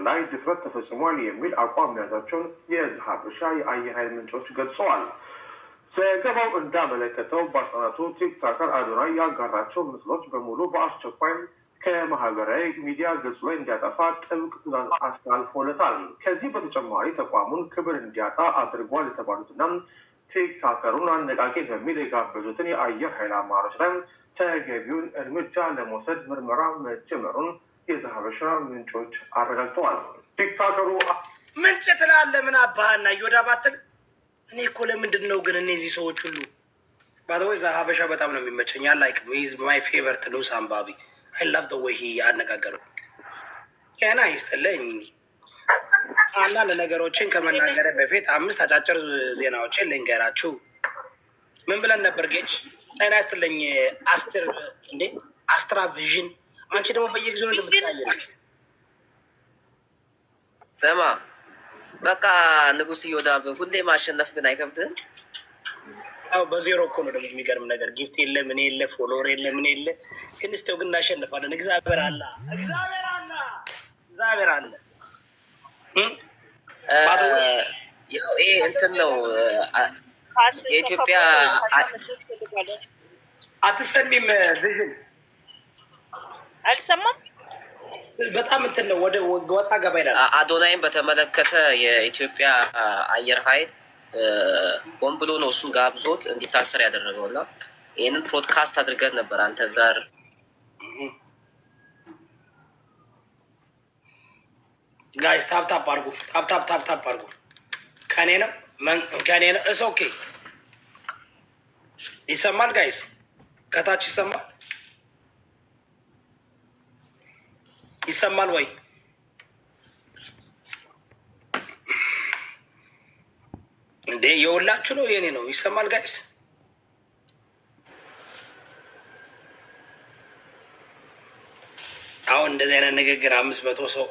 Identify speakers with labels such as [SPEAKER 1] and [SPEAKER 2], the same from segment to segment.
[SPEAKER 1] ላይ ድፍረት ተፈጽሟል የሚል አቋም መያዛቸውን የዛሀበሻ የአየር ኃይል ምንጮች ገልጸዋል። ዘገባው እንዳመለከተው ባለስልጣናቱ ቲክቶከር አዶናይ ያጋራቸው ምስሎች በሙሉ በአስቸኳይ ከማህበራዊ ሚዲያ ገጹ ላይ እንዲያጠፋ ጥብቅ ትዕዛዝ አስተላልፎለታል። ከዚህ በተጨማሪ ተቋሙን ክብር እንዲያጣ አድርጓል የተባሉትና ቲክቶከሩን አነቃቂ በሚል የጋበዙትን የአየር ኃይል አመራሮች ላይ ተገቢውን እርምጃ ለመውሰድ ምርመራ መጀመሩን የዛሀበሻ ምንጮች አረጋግጠዋል። ቲክቶከሩ
[SPEAKER 2] ምንጭ ትላለህ ምን አባህና እዮዳባትል እኔ እኮ ለምንድን ነው ግን እነዚህ ሰዎች ሁሉ ባለወይ ዛሀበሻ በጣም ነው የሚመቸኝ። ላይክ ሂዝ ማይ ፌቨርት ኒውስ አንባቢ አይ ላቭ ዘ ዌይ ሂ አነጋገሩ ጤና ይስጥልኝ። አንዳንድ ነገሮችን ከመናገር በፊት 5 አጫጭር ዜናዎችን ልንገራችሁ። ምን ብለን ነበር ጌች? ጤና ይስጥልኝ አስትራ ቪዥን። አንቺ ደግሞ በየጊዜው እንደምትታየኝ
[SPEAKER 3] ስማ በቃ ንጉስ እዮዳብ ሁሌ ማሸነፍ ግን አይከብድህም?
[SPEAKER 2] አዎ በዜሮ እኮ ነው ደግሞ የሚገርም ነገር። ጊፍት የለ ምን የለ ፎሎወር የለ ምን የለ፣ ግን እስቴው ግን እናሸንፋለን። እግዚአብሔር አለ እግዚአብሔር አለ።
[SPEAKER 3] ይሄ እንትን ነው የኢትዮጵያ
[SPEAKER 2] አትሰሚም? ቪዥን
[SPEAKER 4] አልሰማም።
[SPEAKER 2] በጣም እንትን ነው ወደ ወጣ ገባ ይላል።
[SPEAKER 3] አዶናይን በተመለከተ የኢትዮጵያ አየር ኃይል ሆን ብሎ ነው እሱን ጋብዞት እንዲታሰር ያደረገው እና ይህንን ፕሮድካስት አድርገን ነበር አንተ ጋር።
[SPEAKER 2] ጋይስ ታፕታፕ አድርጉ፣ ታፕታፕ አድርጉ። ከኔ ነው እስ ኦኬ። ይሰማል ጋይስ? ከታች ይሰማል ወይ? እንዴ የሁላችሁ ነው የኔ ነው? ይሰማል ጋይስ? አሁን እንደዚህ አይነት ንግግር 500 ሰው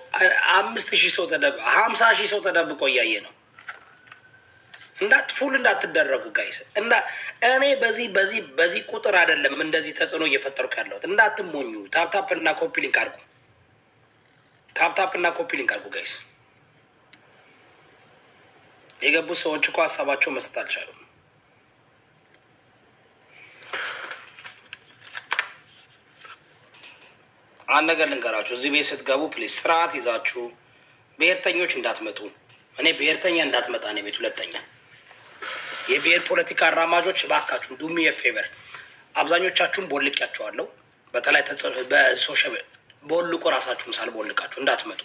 [SPEAKER 2] 5000 ሰው 50,000 ሰው ተደብቆ እያየ ነው። ፉል እንዳትደረጉ ጋይስ። እኔ በዚህ ቁጥር አይደለም እንደዚህ ተጽዕኖ እየፈጠርኩ ያለሁት። እንዳትሞኙ። ታፕታፕ እና ኮፒ ሊንክ አድርጉ። ጋይስ። የገቡት ሰዎች እኮ ሀሳባቸው መስጠት አልቻሉም። አንድ ነገር ልንገራችሁ። እዚህ ቤት ስትገቡ ፕሊዝ ስርዓት ይዛችሁ ብሔርተኞች እንዳትመጡ። እኔ ብሔርተኛ እንዳትመጣ እኔ ቤት። ሁለተኛ የብሔር ፖለቲካ አራማጆች እባካችሁ ዱሚ የፌቨር አብዛኞቻችሁን ቦልቂያቸዋለሁ። በተለይ በሶሻል ቦልቆ ራሳችሁን ሳልቦልቃችሁ እንዳትመጡ።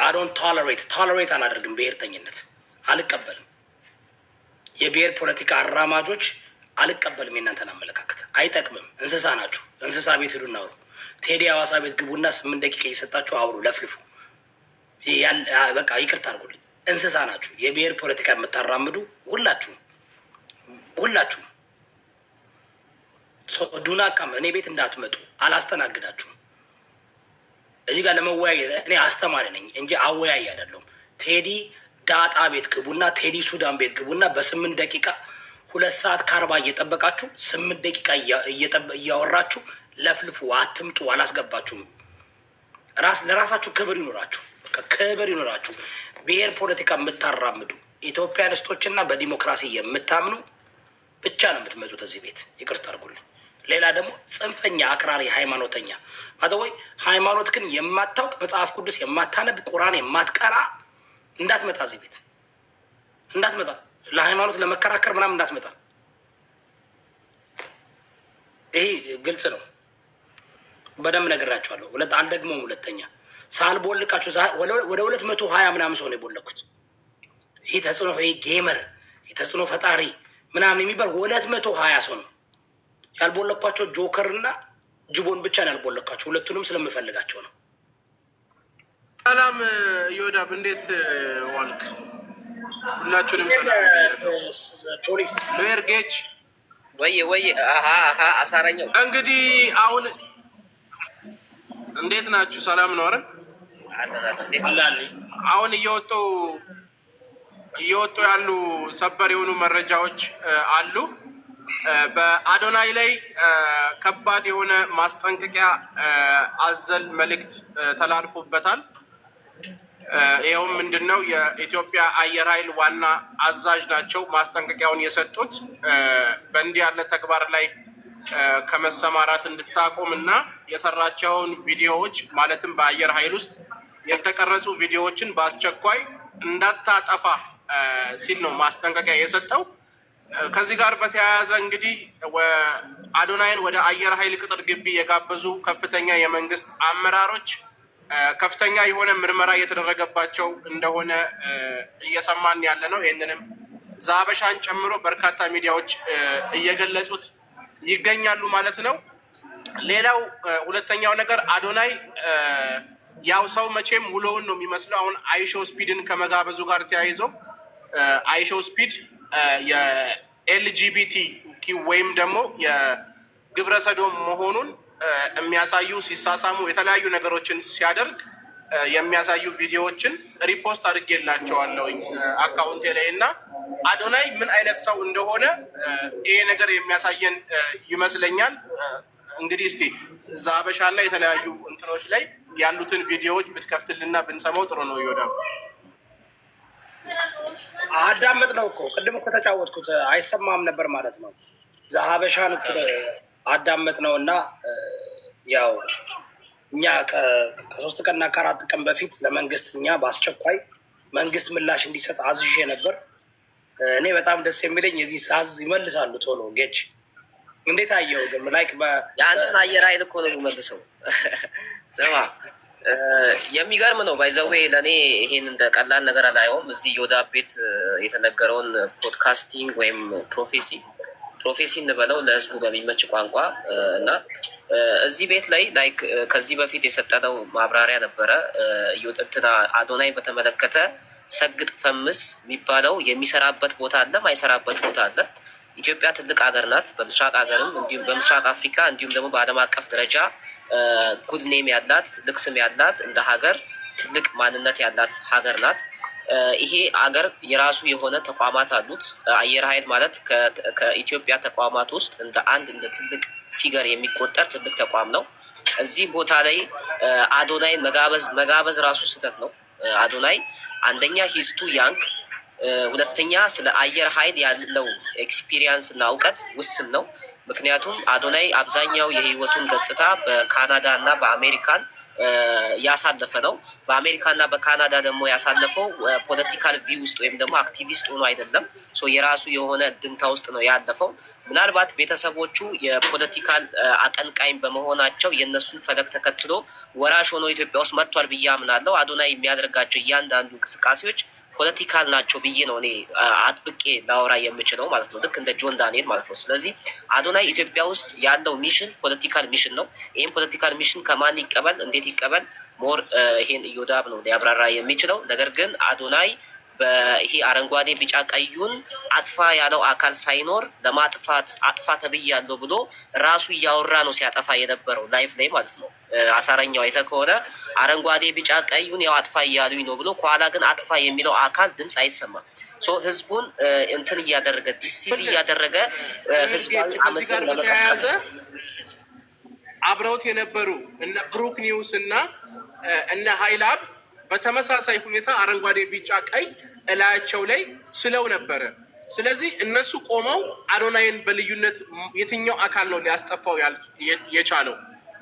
[SPEAKER 2] አዶን ቶለሬት አላደርግም። ብሔርተኝነት አልቀበልም። የብሔር ፖለቲካ አራማጆች አልቀበልም። የእናንተን አመለካከት አይጠቅምም። እንስሳ ናችሁ። እንስሳ ቤት ሂዱና አውሩ። ቴዲ ሀዋሳ ቤት ግቡና 8 ደቂቃ እየሰጣችሁ አውሩ፣ ለፍልፉ። በቃ ይቅርታ አድርጉልኝ። እንስሳ ናችሁ። የብሔር ፖለቲካ የምታራምዱ ሁላችሁም ዱናካም እኔ ቤት እንዳትመጡ፣ አላስተናግዳችሁም። እዚህ ጋር ለመወያየት እኔ አስተማሪ ነኝ እንጂ አወያይ አይደለሁም። ቴዲ ዳጣ ቤት ግቡና ቴዲ ሱዳን ቤት ግቡና በ8 ደቂቃ 2 ሰዓት ከ40 እየጠበቃችሁ 8 ደቂቃ እያወራችሁ ለፍልፉ። አትምጡ፣ አላስገባችሁም። ለራሳችሁ ክብር ይኖራችሁ። ብሔር ፖለቲካ የምታራምዱ ኢትዮጵያኒስቶችና በዲሞክራሲ የምታምኑ ብቻ ነው የምትመጡት እዚህ ቤት። ይቅርታ አድርጉልኝ። ሌላ ደግሞ ጽንፈኛ አክራሪ ሃይማኖተኛ ወይ ሃይማኖት ግን የማታውቅ መጽሐፍ ቅዱስ የማታነብ ቁርአን የማትቀራ እንዳትመጣ እዚህ ቤት እንዳትመጣ። ለሃይማኖት ለመከራከር ምናምን እንዳትመጣ። ይሄ ግልጽ ነው። በደንብ ነግራችኋለሁ። አልደግሞም። ሁለተኛ ሳልቦልቃችሁ ወደ 220 ምናምን ሰው ነው የቦለኩት። ይህ ተጽዕኖ ጌመር ተጽዕኖ ፈጣሪ ምናምን የሚባል 220 ሰው ነው ያልቦለኳቸው። ጆከር እና ጅቦን ብቻ ነው ያልቦለኳቸው። ሁለቱንም ስለምፈልጋቸው ነው።
[SPEAKER 5] ሰላም እዮዳብ፣ እንዴት ዋልክ? ሁላችሁንም ሰላም።
[SPEAKER 2] ፖሊስ
[SPEAKER 5] ሎየር ጌች
[SPEAKER 3] ወይ አሳረኛው።
[SPEAKER 5] እንግዲህ አሁን እንዴት ናችሁ? ሰላም ነው አይደል? አሁን እየወጡ ያሉ ሰበር የሆኑ መረጃዎች አሉ። በአዶናይ ላይ ከባድ የሆነ ማስጠንቀቂያ አዘል መልእክት ተላልፎበታል። ይኸውም ምንድን ነው? የኢትዮጵያ አየር ኃይል ዋና አዛዥ ናቸው ማስጠንቀቂያውን የሰጡት በእንዲህ ያለ ተግባር ላይ ከመሰማራት እንድታቆም እና የሰራቸውን ቪዲዮዎች ማለትም በአየር ኃይል ውስጥ የተቀረጹ ቪዲዮዎችን በአስቸኳይ እንዳታጠፋ ሲል ነው ማስጠንቀቂያ የሰጠው። ከዚህ ጋር በተያያዘ እንግዲህ አዶናይን ወደ አየር ኃይል ቅጥር ግቢ የጋበዙ ከፍተኛ የመንግስት አመራሮች ከፍተኛ የሆነ ምርመራ እየተደረገባቸው እንደሆነ እየሰማን ያለ ነው። ይህንንም ዛበሻን ጨምሮ በርካታ ሚዲያዎች እየገለጹት ይገኛሉ ማለት ነው። ሌላው ሁለተኛው ነገር አዶናይ ያው ሰው መቼም ውሎውን ነው የሚመስለው። አሁን አይሾ ስፒድን ከመጋበዙ ጋር ተያይዞ አይሾ ስፒድ የኤልጂቢቲ ወይም ደግሞ የግብረ ሰዶም መሆኑን የሚያሳዩ ሲሳሳሙ የተለያዩ ነገሮችን ሲያደርግ የሚያሳዩ ቪዲዮዎችን ሪፖስት አድርጌላቸዋለሁ አካውንቴ ላይ እና አዶናይ ምን አይነት ሰው እንደሆነ ይሄ ነገር የሚያሳየን ይመስለኛል። እንግዲህ እስቲ ዛበሻና የተለያዩ እንትኖች ላይ ያሉትን ቪዲዮዎች ብትከፍትልና ብንሰማው ጥሩ ነው። ይወዳል
[SPEAKER 2] አዳመጥ ነው እኮ ቅድም እኮ ተጫወትኩት አይሰማም ነበር ማለት ነው። ዛሀበሻን አዳመጥ ነው እና ያው እኛ ከ3 ቀንና ከ4 ቀን በፊት ለመንግስት እኛ በአስቸኳይ መንግስት ምላሽ እንዲሰጥ አዝዤ ነበር። እኔ በጣም ደስ የሚለኝ የዚህ ሳዝ ይመልሳሉ ቶሎ ጌች እንዴት አየው ግን ላይክ
[SPEAKER 3] የአንተን አየር ኃይል እኮ ነው የሚመልሰው። ስማ የሚገርም ነው ባይዘዌ ለእኔ ይሄን እንደ ቀላል ነገር አላየውም። እዚህ ዮዳ ቤት የተነገረውን ፖድካስቲንግ ወይም ፕሮፌሲ እንበለው ለህዝቡ በሚመች ቋንቋ እና እዚህ ቤት ላይ ላይክ ከዚህ በፊት የሰጠነው ማብራሪያ ነበረ። እንትና አዶናይ በተመለከተ ሰግጥ ፈምስ የሚባለው የሚሰራበት ቦታ አለ፣ ማይሰራበት ቦታ አለ። ኢትዮጵያ ትልቅ ሀገር ናት። በምስራቅ ሀገርም እንዲሁም በምስራቅ አፍሪካ እንዲሁም ደግሞ በዓለም አቀፍ ደረጃ ጉድ ኔም ያላት ትልቅ ስም ያላት እንደ ሀገር ትልቅ ማንነት ያላት ሀገር ናት። ይሄ ሀገር የራሱ የሆነ ተቋማት አሉት። አየር ኃይል ማለት ከኢትዮጵያ ተቋማት ውስጥ እንደ ትልቅ ፊገር የሚቆጠር ትልቅ ተቋም ነው። እዚህ ቦታ ላይ አዶናይን መጋበዝ ራሱ ስህተት ነው። አዶናይ አንደኛ ሂስቱ ያንግ፣ ሁለተኛ ስለ አየር ኃይል ያለው ኤክስፒሪየንስ እና እውቀት ውስን ነው። ምክንያቱም አዶናይ አብዛኛው የህይወቱን ገጽታ በካናዳ እና በአሜሪካን ያሳለፈ ነው። በአሜሪካ እና በካናዳ ደግሞ ያሳለፈው ፖለቲካል ቪው ውስጥ ወይም ደግሞ አክቲቪስት ሆኖ አይደለም። የራሱ የሆነ ድንታ ውስጥ ነው ያለፈው። ምናልባት ቤተሰቦቹ የፖለቲካል አቀንቃኝ በመሆናቸው የእነሱን ፈለግ ተከትሎ ወራሽ ሆኖ ኢትዮጵያ ውስጥ መጥቷል ብዬ አምናለሁ። አዶናይ የሚያደርጋቸው እያንዳንዱ እንቅስቃሴዎች ፖለቲካል ናቸው ብዬ ነው እኔ አጥብቄ ላወራ የምችለው ማለት ነው። ልክ እንደ ጆን ዳንኤል ማለት ነው። ስለዚህ አዶናይ ኢትዮጵያ ውስጥ ያለው ሚሽን ፖለቲካል ሚሽን ነው። ይህም ፖለቲካል ሚሽን ከማን ይቀበል፣ እንዴት ይቀበል፣ ሞር ይሄን እዮዳብ ነው ሊያብራራ የሚችለው። ነገር ግን አዶናይ በይሄ አረንጓዴ ቢጫ ቀዩን አጥፋ ያለው አካል ሳይኖር ለማጥፋት አጥፋ ተብያለሁ ብሎ ራሱ እያወራ ነው ሲያጠፋ የነበረው ላይፍ ላይ ማለት ነው። አሳረኛው አይተህ ከሆነ አረንጓዴ ቢጫ ቀዩን ያው አጥፋ እያሉኝ ነው ብሎ ከኋላ ግን አጥፋ የሚለው አካል ድምፅ አይሰማም። ህዝቡን እንትን እያደረገ ዲሲቪ እያደረገ ህዝባዊ አመፅን ለመቀስቀስ
[SPEAKER 5] አብረውት የነበሩ እነ ብሩክ ኒውስ እና እነ ሀይላብ በተመሳሳይ ሁኔታ አረንጓዴ ቢጫ ቀይ እላያቸው ላይ ስለው ነበረ። ስለዚህ እነሱ ቆመው አዶናይን በልዩነት የትኛው አካል ነው ሊያስጠፋው የቻለው?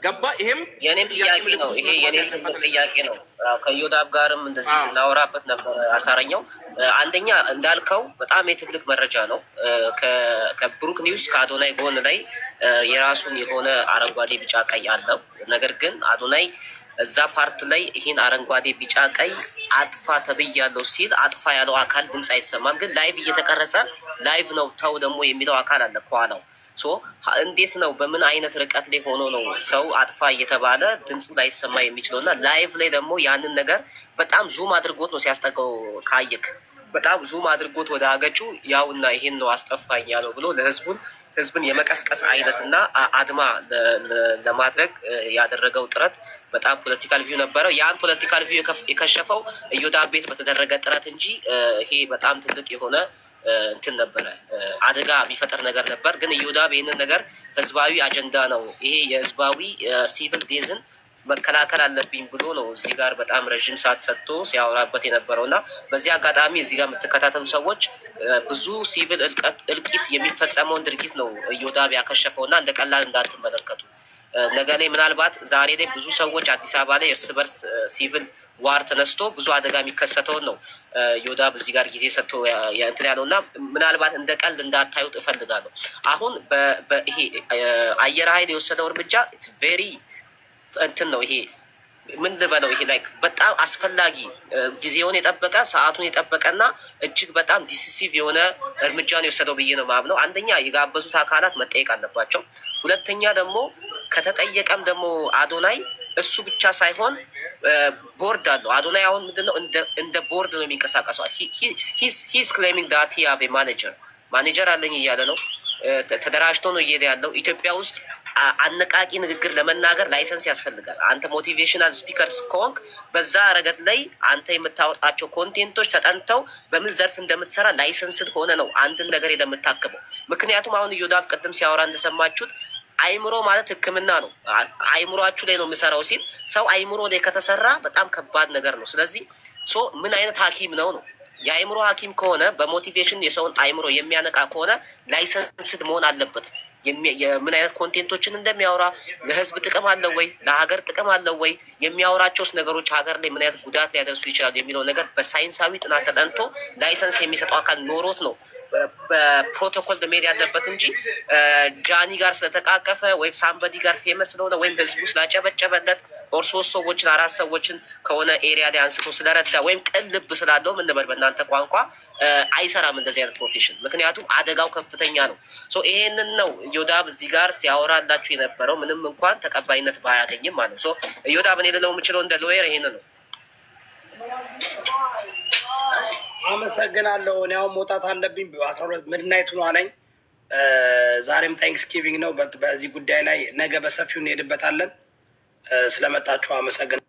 [SPEAKER 5] ገባ? ይሄም
[SPEAKER 3] የኔም ጥያቄ ነው። ይሄ የኔም ጥያቄ ነው። ከዮዳብ ጋርም እንደዚህ ስናወራበት ነበር። አሳረኛው አንደኛ እንዳልከው በጣም የትልቅ መረጃ ነው። ከብሩክ ኒውስ ከአዶናይ ጎን ላይ የራሱን የሆነ አረንጓዴ ቢጫ ቀይ አለው። ነገር ግን አዶናይ እዛ ፓርት ላይ ይህን አረንጓዴ ቢጫ ቀይ አጥፋ ተብያለሁ ሲል አጥፋ ያለው አካል ድምፅ አይሰማም። ግን ላይቭ እየተቀረጸ ላይቭ ነው ተው ደግሞ የሚለው አካል አለ ከኋላው። እንዴት ነው በምን አይነት ርቀት ላይ ሆኖ ነው ሰው አጥፋ እየተባለ ድምፁ ላይሰማ የሚችለው? እና ላይቭ ላይ ደግሞ ያንን ነገር በጣም ዙም አድርጎት ነው ሲያስጠቀው ካየክ በጣም ዙም አድርጎት ወደ አገጩ ያውና ይሄን ነው አስጠፋኝ ያለው ብሎ ህዝብን የመቀስቀስ አይነት እና አድማ ለማድረግ ያደረገው ጥረት በጣም ፖለቲካል ቪው ነበረው። ያን ፖለቲካል ቪው የከሸፈው እዮዳብ ቤት በተደረገ ጥረት እንጂ ይሄ በጣም ትልቅ የሆነ እንትን ነበረ፣ አደጋ የሚፈጠር ነገር ነበር። ግን እዮዳብ ይህንን ነገር ህዝባዊ አጀንዳ ነው፣ ይሄ የህዝባዊ ሲቪል ዴዝን መከላከል አለብኝ ብሎ ነው እዚህ ጋር በጣም ረዥም ሰዓት ሰጥቶ ሲያወራበት የነበረው እና በዚህ አጋጣሚ እዚህ ጋር የምትከታተሉ ሰዎች ብዙ ሲቪል እልቂት የሚፈጸመውን ድርጊት ነው ኢዮዳብ ያከሸፈው እና እንደ ቀላል እንዳትመለከቱ። ነገ ላይ ምናልባት ዛሬ ላይ ብዙ ሰዎች አዲስ አበባ ላይ እርስ በርስ ሲቪል ዋር ተነስቶ ብዙ አደጋ የሚከሰተውን ነው ኢዮዳብ እዚህ ጋር ጊዜ ሰጥቶ እንትን ያለው እና ምናልባት እንደ ቀልድ እንዳታዩት እፈልጋለሁ። አሁን ይሄ አየር ኃይል የወሰደው እርምጃ ቬሪ እንትን ነው። ይሄ ምን ልበለው፣ ይሄ ላይ በጣም አስፈላጊ ጊዜውን የጠበቀ ሰዓቱን የጠበቀና እጅግ በጣም ዲሲሲቭ የሆነ እርምጃ ነው የወሰደው ብዬ ነው ማምነው። አንደኛ የጋበዙት አካላት መጠየቅ አለባቸው። ሁለተኛ ደግሞ ከተጠየቀም ደግሞ አዶናይ እሱ ብቻ ሳይሆን ቦርድ አለው። አዶናይ አሁን ምንድነው እንደ ቦርድ ነው የሚንቀሳቀሰው። ሂስ ክሌሚንግ ዳት ሂ ሃቭ ኤ ማኔጀር አለኝ እያለ ነው። ተደራጅቶ ነው እየሄደ ያለው። ኢትዮጵያ ውስጥ አነቃቂ ንግግር ለመናገር ላይሰንስ ያስፈልጋል። አንተ ሞቲቬሽናል ስፒከርስ ከሆንክ በዛ ረገድ ላይ አንተ የምታወጣቸው ኮንቴንቶች ተጠንተው በምን ዘርፍ እንደምትሰራ ላይሰንስድ ሆነ ነው አንድን ነገር የምታክመው። ምክንያቱም አሁን ኢዮዳብ ቅድም ሲያወራ እንደሰማችሁት አይምሮ ማለት ሕክምና ነው። አይምሮአችሁ ላይ ነው የምሰራው ሲል ሰው አይምሮ ላይ ከተሰራ በጣም ከባድ ነገር ነው። ስለዚህ ምን አይነት ሐኪም ነው ነው የአይምሮ ሐኪም ከሆነ በሞቲቬሽን የሰውን አይምሮ የሚያነቃ ከሆነ ላይሰንስድ መሆን አለበት። የምን አይነት ኮንቴንቶችን እንደሚያወራ፣ ለህዝብ ጥቅም አለው ወይ፣ ለሀገር ጥቅም አለው ወይ፣ የሚያወራቸውስ ነገሮች ሀገር ላይ ምን አይነት ጉዳት ሊያደርሱ ይችላሉ የሚለው ነገር በሳይንሳዊ ጥናት ተጠንቶ ላይሰንስ የሚሰጠው አካል ኖሮት ነው በፕሮቶኮል መሄድ ያለበት እንጂ ጃኒ ጋር ስለተቃቀፈ ወይም ሳምበዲ ጋር ፌመስ ስለሆነ ወይም ህዝቡ ስላጨበጨበለት ኦር 3 ሰዎችን 4 ሰዎችን ከሆነ ኤሪያ ላይ አንስቶ ስለረዳ ወይም ቅን ልብ ስላለው ምን ልበል በእናንተ ቋንቋ አይሰራም እንደዚህ አይነት ፕሮፌሽን። ምክንያቱም አደጋው ከፍተኛ ነው። ይሄንን ነው ኢዮዳብ እዚህ ጋር ሲያወራላችሁ የነበረው ምንም እንኳን ተቀባይነት ባያገኝም ማለት ነው። ኢዮዳብ እኔ ልለው የምችለው እንደ ሎየር ይሄን ነው።
[SPEAKER 2] አመሰግናለሁ። እኔ አሁን መውጣት አለብኝ። በ12 ምድናይት ሆኗለኝ። ዛሬም ታንክስጊቪንግ ነው። በዚህ ጉዳይ ላይ ነገ በሰፊው እንሄድበታለን። ስለመጣችሁ አመሰግናለሁ።